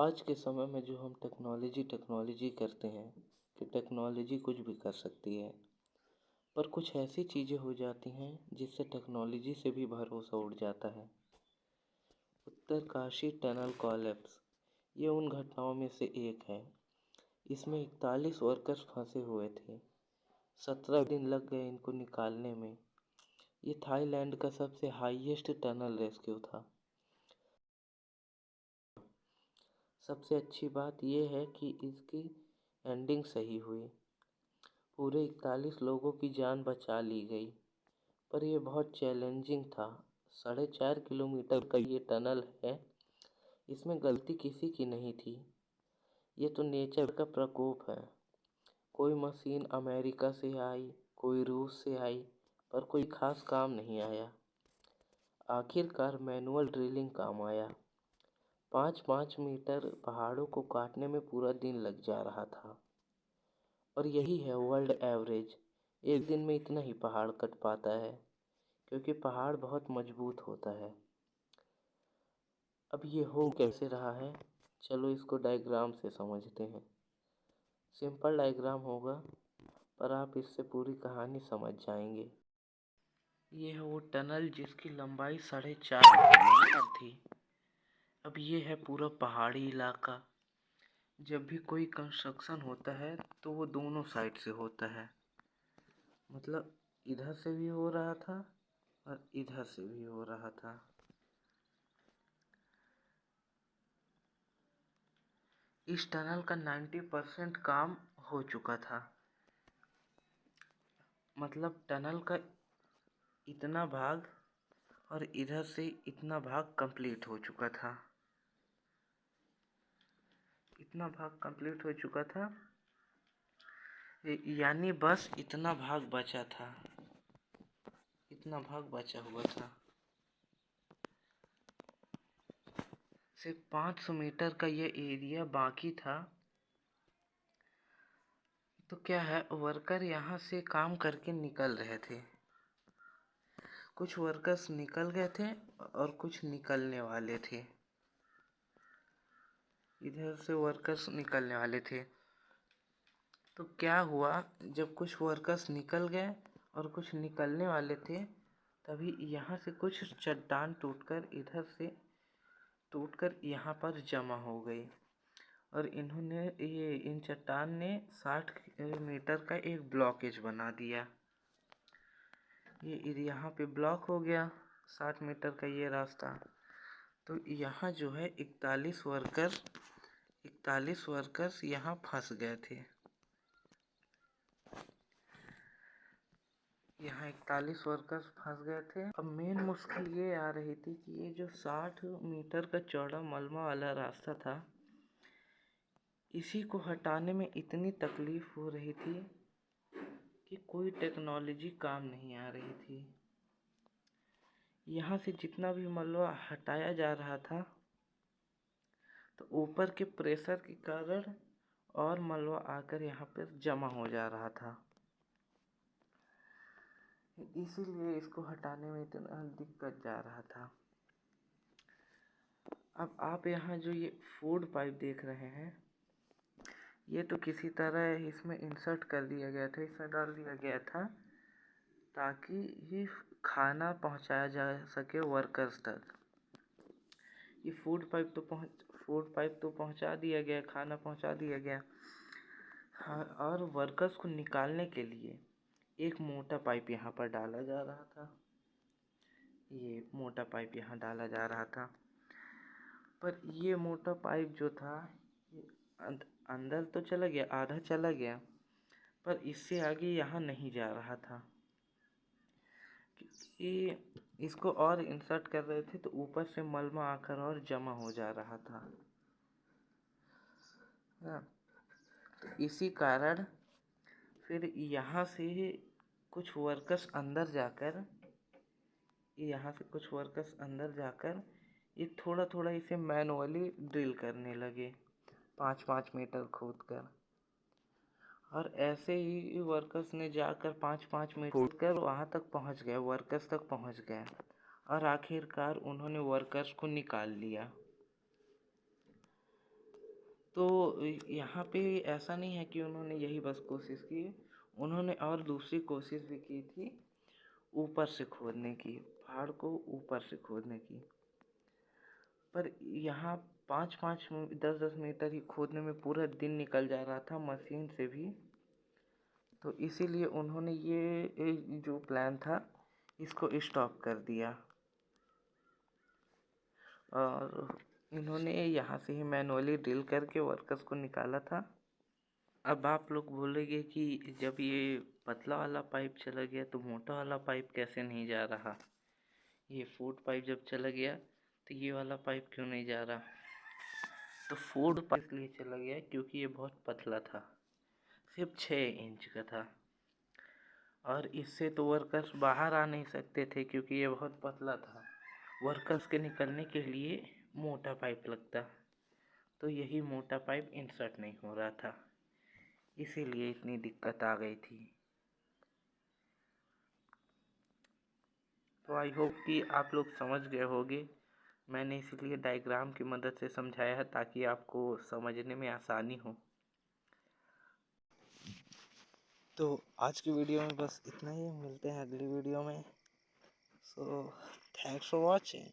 आज के समय में जो हम टेक्नोलॉजी करते हैं कि टेक्नोलॉजी कुछ भी कर सकती है, पर कुछ ऐसी चीज़ें हो जाती हैं जिससे टेक्नोलॉजी से भी भरोसा उड़ जाता है। उत्तरकाशी टनल कॉलेप्स ये उन घटनाओं में से एक है। इसमें 41 वर्कर्स फंसे हुए थे। 17 दिन लग गए इनको निकालने में। ये थाईलैंड का सबसे हाईएस्ट टनल रेस्क्यू था। सबसे अच्छी बात यह है कि इसकी एंडिंग सही हुई। पूरे 41 लोगों की जान बचा ली गई, पर यह बहुत चैलेंजिंग था। 4.5 किलोमीटर का ये टनल है। इसमें गलती किसी की नहीं थी। ये तो नेचर का प्रकोप है। कोई मशीन अमेरिका से आई, कोई रूस से आई, पर कोई खास काम नहीं आया। आखिरकार मैनुअल ड्रिलिंग काम आया। 5-5 मीटर पहाड़ों को काटने में पूरा दिन लग जा रहा था। और यही है वर्ल्ड एवरेज। एक दिन में इतना ही पहाड़ कट पाता है, क्योंकि पहाड़ बहुत मजबूत होता है। अब ये हो कैसे रहा है, चलो इसको डायग्राम से समझते हैं। सिंपल डायग्राम होगा, पर आप इससे पूरी कहानी समझ जाएंगे। ये है वो टनल जिसकी लंबाई 4.5 मीटर थी। अब ये है पूरा पहाड़ी इलाका। जब भी कोई कंस्ट्रक्शन होता है तो वो दोनों साइड से होता है। मतलब इधर से भी हो रहा था और इधर से भी हो रहा था। इस टनल का 90% काम हो चुका था। मतलब टनल का इतना भाग और इधर से इतना भाग कंप्लीट हो चुका था। इतना भाग कंप्लीट हो चुका था, यानी बस इतना भाग बचा था। इतना भाग बचा हुआ था। सिर्फ 500 मीटर का ये एरिया बाकी था। तो क्या है, वर्कर यहाँ से काम करके निकल रहे थे। कुछ वर्कर्स निकल गए थे और कुछ निकलने वाले थे। इधर से वर्कर्स निकलने वाले थे। तो क्या हुआ, जब कुछ वर्कर्स निकल गए और कुछ निकलने वाले थे, तभी यहाँ से कुछ चट्टान टूटकर यहाँ पर जमा हो गई। और इन चट्टान ने 60 मीटर का एक ब्लॉकेज बना दिया। ये यहाँ पे ब्लॉक हो गया 60 मीटर का ये रास्ता। तो यहाँ जो है 41 वर्कर्स यहाँ फंस गए थे। यहाँ 41 वर्कर्स फंस गए थे। अब मेन मुश्किल ये आ रही थी कि ये जो 60 मीटर का चौड़ा मलबा वाला रास्ता था, इसी को हटाने में इतनी तकलीफ हो रही थी कि कोई टेक्नोलॉजी काम नहीं आ रही थी। यहाँ से जितना भी मलबा हटाया जा रहा था, तो ऊपर के प्रेशर के कारण और मलबा आकर यहाँ पर जमा हो जा रहा था। इसीलिए इसको हटाने में इतना दिक्कत जा रहा था। अब आप यहाँ जो ये फूड पाइप देख रहे हैं, ये तो किसी तरह इसमें इंसर्ट कर दिया गया था, इसमें डाल दिया गया था ताकि ये खाना पहुँचाया जा सके वर्कर्स तक। ये फूड पाइप तो पहुँचा दिया गया, खाना पहुँचा दिया गया। हाँ, और वर्कर्स को निकालने के लिए एक मोटा पाइप यहाँ पर डाला जा रहा था। ये मोटा पाइप यहाँ डाला जा रहा था, पर ये मोटा पाइप जो था अंदर तो चला गया, आधा चला गया, पर इससे आगे यहाँ नहीं जा रहा था। क्योंकि इसको और इंसर्ट कर रहे थे तो ऊपर से मलबा आकर और जमा हो जा रहा था। तो इसी कारण फिर यहाँ से कुछ वर्कर्स अंदर जाकर ये थोड़ा थोड़ा इसे मैनुअली ड्रिल करने लगे, 5-5 मीटर खोद कर। और ऐसे ही वर्कर्स ने जाकर 5-5 मीटर खोद कर वहाँ तक पहुँच गए, वर्कर्स तक पहुँच गए। और आखिरकार उन्होंने वर्कर्स को निकाल लिया। तो यहाँ पे ऐसा नहीं है कि उन्होंने यही बस कोशिश की, उन्होंने और दूसरी कोशिश भी की थी ऊपर से खोदने की, पहाड़ को ऊपर से खोदने की। पर यहाँ 5-5 10-10 मीटर ही खोदने में पूरा दिन निकल जा रहा था मशीन से भी। तो इसीलिए उन्होंने ये जो प्लान था इसको स्टॉप कर दिया और इन्होंने यहाँ से ही मैनुअली ड्रिल करके वर्कर्स को निकाला था। अब आप लोग बोलेंगे कि जब ये पतला वाला पाइप चला गया तो मोटा वाला पाइप कैसे नहीं जा रहा, ये फूड पाइप जब चला गया तो ये वाला पाइप क्यों नहीं जा रहा। तो फूड पाइप इसलिए चला गया क्योंकि ये बहुत पतला था, सिर्फ 6 इंच का था और इससे तो वर्कर्स बाहर आ नहीं सकते थे क्योंकि ये बहुत पतला था। वर्कर्स के निकलने के लिए मोटा पाइप लगता, तो यही मोटा पाइप इंसर्ट नहीं हो रहा था, इसीलिए इतनी दिक्कत आ गई थी। तो आई होप कि आप लोग समझ गए होंगे। मैंने इसीलिए डायग्राम की मदद से समझाया है ताकि आपको समझने में आसानी हो। तो आज की वीडियो में बस इतना ही, मिलते हैं अगली वीडियो में। So thanks for watching.